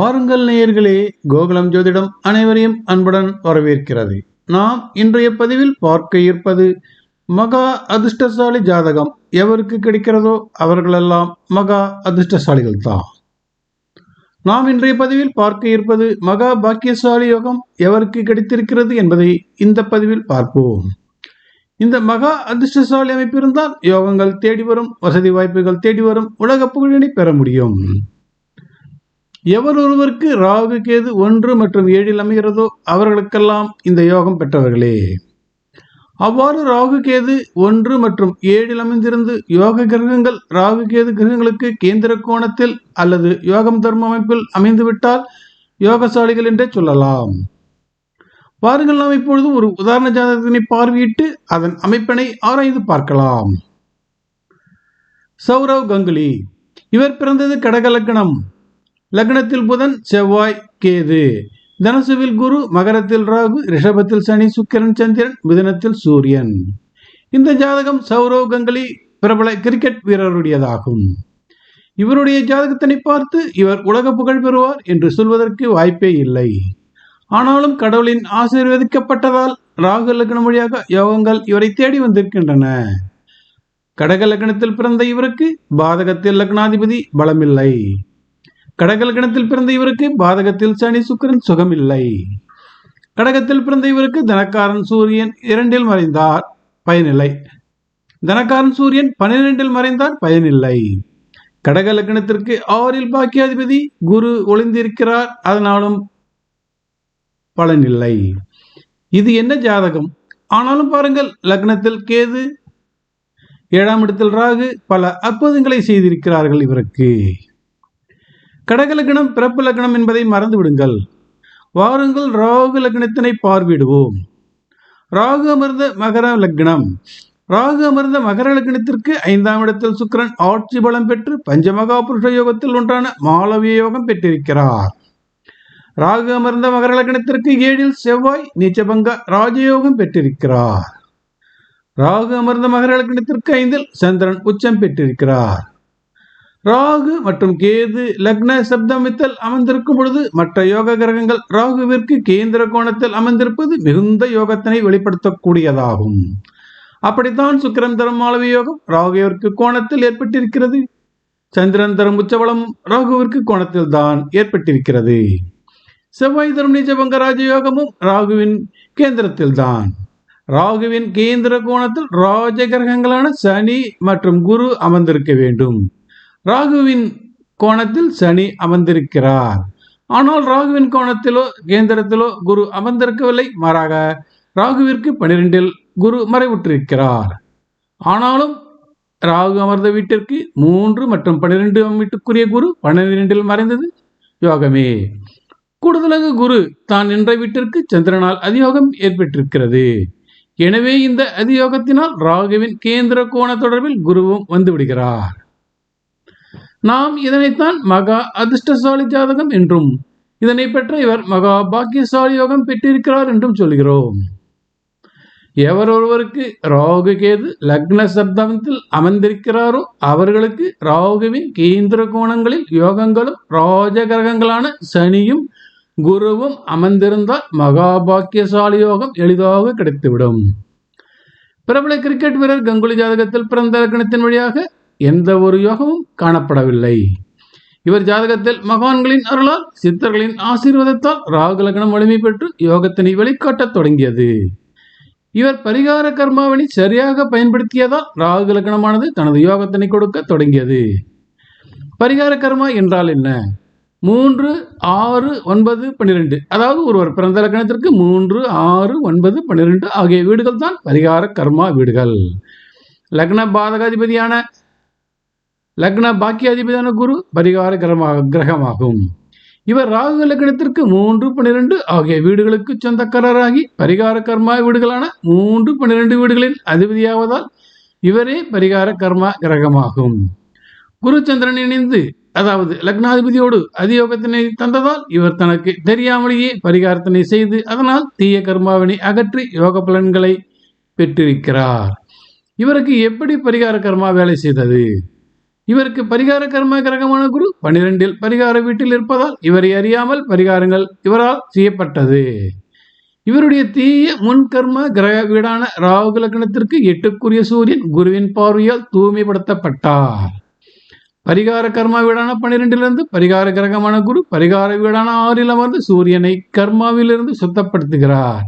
வாருங்கள் நேயர்களே, கோகுலம் ஜோதிடம் அனைவரையும் அன்புடன் வரவேற்கிறது. நாம் இன்றைய பதிவில் பார்க்க இருப்பது மகா அதிர்ஷ்டசாலி ஜாதகம் எவருக்கு கிடைக்கிறதோ அவர்களெல்லாம் மகா அதிர்ஷ்டசாலிகள் தான். நாம் இன்றைய பதிவில் பார்க்க இருப்பது மகா பாக்கியசாலி யோகம் எவருக்கு கிடைத்திருக்கிறது என்பதை இந்த பதிவில் பார்ப்போம். இந்த மகா அதிர்ஷ்டசாலி அமைப்பு இருந்தால் யோகங்கள் தேடி வரும், வசதி வாய்ப்புகள் தேடி வரும், உலக புகழினை பெற முடியும். எவர் ஒருவருக்கு ராகு கேது 1 மற்றும் 7 அமைகிறதோ அவர்களுக்கெல்லாம் இந்த யோகம் பெற்றவர்களே. அவ்வாறு ராகு கேது 1 மற்றும் 7 அமைந்திருந்து யோக கிரகங்கள் ராகு கேது கிரகங்களுக்கு கேந்திர கோணத்தில் அல்லது யோகம் தர்ம அமைப்பில் அமைந்துவிட்டால் யோகசாலிகள் என்றே சொல்லலாம். பாருங்கள், நாம் இப்பொழுது ஒரு உதாரண ஜாதகத்தினை பார்வையிட்டு அதன் அமைப்பினை ஆராய்ந்து பார்க்கலாம். சௌரவ் கங்குலி. இவர் பிறந்தது கடக லக்னம். லக்னத்தில் புதன், செவ்வாய், கேது. தனுசுவில் குரு, மகரத்தில் ராகு, ரிஷபத்தில் சனி, சுக்கிரன், சந்திரன், மிதுனத்தில் சூரியன். இந்த ஜாதகம் சௌரவ் கங்குலி பிரபல கிரிக்கெட் வீரருடையதாகும். இவருடைய ஜாதகத்தினை பார்த்து இவர் உலக புகழ் பெறுவார் என்று சொல்வதற்கு வாய்ப்பே இல்லை. ஆனாலும் கடவுளின் ஆசீர்வதிக்கப்பட்டதால் ராகு லக்னம் வழியாக யோகங்கள் இவரை தேடி வந்திருக்கின்றன. கடக லக்னத்தில் பிறந்த இவருக்கு பாதகத்தில் லக்னாதிபதி பலமில்லை. கடக லக்னத்தில் பிறந்த இவருக்கு பாதகத்தில் சனி சுக்கிரன் சுகமில்லை. கடகத்தில் பிறந்த இவருக்கு தனக்காரன் சூரியன் 2 மறைந்தார் பயனில்லை. தனக்காரன் சூரியன் 12 மறைந்தார் பயனில்லை. கடக லக்னத்திற்கு 6 பாக்கியாதிபதி குரு ஒளிந்திருக்கிறார், அதனாலும் பலனில்லை. இது என்ன ஜாதகம்? ஆனாலும் பாருங்கள், லக்னத்தில் கேது, 7ஆம் இடத்தில் ராகு பல அற்புதங்களை செய்திருக்கிறார்கள் இவருக்கு. கடக லக்னம் பிறப்பு லக்னம் என்பதை மறந்து விடுங்கள். வாருங்கள் ராகு லக்னத்தினை பார்வையிடுவோம். ராகு அமர்ந்த மகர லக்னம். ராகு அமர்ந்த மகர லக்னத்திற்கு 5ஆம் இடத்தில் சுக்கிரன் ஆட்சி பலம் பெற்று பஞ்சமகா புருஷ யோகத்தில் ஒன்றான மாளவிய யோகம் பெற்றிருக்கிறார். ராகு அமர்ந்த மகர லக்னத்திற்கு 7இல் செவ்வாய் நீச்சபங்க ராஜயோகம் பெற்றிருக்கிறார். ராகு அமர்ந்த மகர லக்னத்திற்கு 5இல் சந்திரன் உச்சம் பெற்றிருக்கிறார். ராகு மற்றும் கேது லக்ன சப்தமித்தல் அமர்ந்திருக்கும் பொழுது மற்ற யோக கிரகங்கள் ராகுவிற்கு கேந்திர கோணத்தில் அமர்ந்திருப்பது மிகுந்த யோகத்தினை வெளிப்படுத்தக்கூடியதாகும். அப்படித்தான் சுக்கிரன் தரும் மாளவிய யோகம் ராகுவிற்கு கோணத்தில் ஏற்பட்டிருக்கிறது. சந்திரன் தரும் உச்சபலம் ராகுவிற்கு கோணத்தில் தான் ஏற்பட்டிருக்கிறது. செவ்வாய் தரும் நீச்சபங்க ராஜயோகமும் ராகுவின் கேந்திரத்தில் தான். ராகுவின் கேந்திர கோணத்தில் ராஜ கிரகங்களான சனி மற்றும் குரு அமர்ந்திருக்க வேண்டும். ராகுவின் கோணத்தில் சனி அமர்ந்திருக்கிறார். ஆனால் ராகுவின் கோணத்திலோ கேந்திரத்திலோ குரு அமர்ந்திருக்கவில்லை. மாறாக ராகுவிற்கு 12இல் குரு மறைவுற்றிருக்கிறார். ஆனாலும் ராகு அமர்ந்த வீட்டிற்கு 3 மற்றும் 12 வீட்டுக்குரிய குரு 12இல் மறைந்தது யோகமே. கூடுதலாக குரு தான் நின்ற வீட்டிற்கு சந்திரனால் அதியோகம் ஏற்பட்டிருக்கிறது. எனவே இந்த அதியோகத்தினால் ராகுவின் கேந்திர கோண தொடர்பில் குருவும் வந்து விடுகிறார். நாம் இதனைத்தான் மகா அதிர்ஷ்டசாலி ஜாதகம் என்றும் இதனை பெற்ற இவர் மகா பாக்கியசாலி யோகம் பெற்றிருக்கிறார் என்றும் சொல்கிறோம். எவர் ஒருவருக்கு ராகு கேது லக்ன சப்தத்தில் அமர்ந்திருக்கிறாரோ அவர்களுக்கு ராகுவின் கேந்திர கோணங்களில் யோகங்களும் ராஜ கிரகங்களான சனியும் குருவும் அமர்ந்திருந்தால் மகா பாக்கியசாலி யோகம் எளிதாக கிடைத்துவிடும். பிரபல கிரிக்கெட் வீரர் கங்குலி ஜாதகத்தில் பிறந்த லக்னத்தின் வழியாக எந்த ஒரு யோகமும் காணப்படவில்லை. இவர் ஜாதகத்தில் மகான்களின் அருளால் சித்தர்களின் ஆசீர்வாதத்தால் ராகு லக்னம் வலிமை பெற்று யோகத்தினை வெளிக்காட்டத் தொடங்கியது. இவர் பரிகார கர்மாவினை சரியாக பயன்படுத்தியதால் ராகு லக்னமானது தனது யோகத்தினை கொடுக்க தொடங்கியது. பரிகார கர்மா என்றால் என்ன? 3, 6, 9, 12, அதாவது ஒருவர் பிறந்த லக்னத்திற்கு 3, 6, 9, 12 ஆகிய வீடுகள் தான் பரிகார கர்மா வீடுகள். லக்ன பாதகாதிபதியான லக்ன பாக்கியாதிபதியான குரு பரிகார கிரகமாகும். இவர் ராகு லக்னத்திற்கு 3, 12 ஆகிய வீடுகளுக்கு சொந்தக்காரராகி பரிகார கர்மா வீடுகளான 3, 12 வீடுகளின் அதிபதியாவதால் இவரே பரிகார கர்மா கிரகமாகும். குரு சந்திரன் இணைந்து அதாவது லக்னாதிபதியோடு அதியோகத்தினை தந்ததால் இவர் தனக்கு தெரியாமலேயே பரிகாரத்தினை செய்து அதனால் தீய கர்மாவினை அகற்றி யோக பலன்களை பெற்றிருக்கிறார். இவருக்கு எப்படி பரிகார கர்மா வேலை செய்தது? இவருக்கு பரிகார கர்ம கிரகமான குரு 12 பரிகார வீட்டில் இருப்பதால் இவரை அறியாமல் பரிகாரங்கள் இவரால் செய்யப்பட்டது. இவருடைய தீய முன்கர்ம கிரக வீடான ராகு லக்னத்திற்கு 8க்குரிய சூரியன் குருவின் பார்வையால் தூய்மைப்படுத்தப்பட்டார். பரிகார கர்மா வீடான 12 பரிகார கிரகமான குரு பரிகார வீடான 6 அமர்ந்து சூரியனை கர்மாவிலிருந்து சுத்தப்படுத்துகிறார்.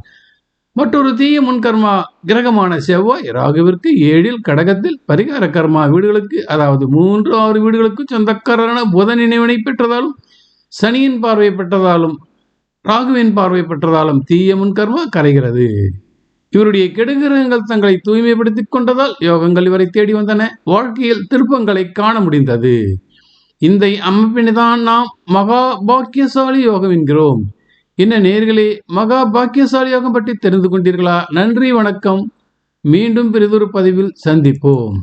மற்றொரு தீய முன்கர்மா கிரகமான செவ்வாய் ராகுவிற்கு 7 கடகத்தில் பரிகார கர்மா வீடுகளுக்கு, அதாவது 3, 6 வீடுகளுக்கு சொந்தக்காரரான புதன் இணைவினை பெற்றதாலும் சனியின் பார்வை பெற்றதாலும் ராகுவின் பார்வை பெற்றதாலும் தீய முன்கர்மா கரைகிறது. இவருடைய கெடுகிரகங்கள் தங்களை தூய்மைப்படுத்திக் கொண்டதால் யோகங்கள் இவரை தேடி வந்தன. வாழ்க்கையில் திருப்பங்களை காண முடிந்தது. இந்த அமைப்பினைதான் நாம் மகா பாக்கியசாலி யோகம் என்கிறோம். என்ன நேயர்களே, மகா பாக்கியசாலி யோகம் பற்றி தெரிந்து கொண்டீர்களா? நன்றி, வணக்கம். மீண்டும் பிறிதொரு பதிவில் சந்திப்போம்.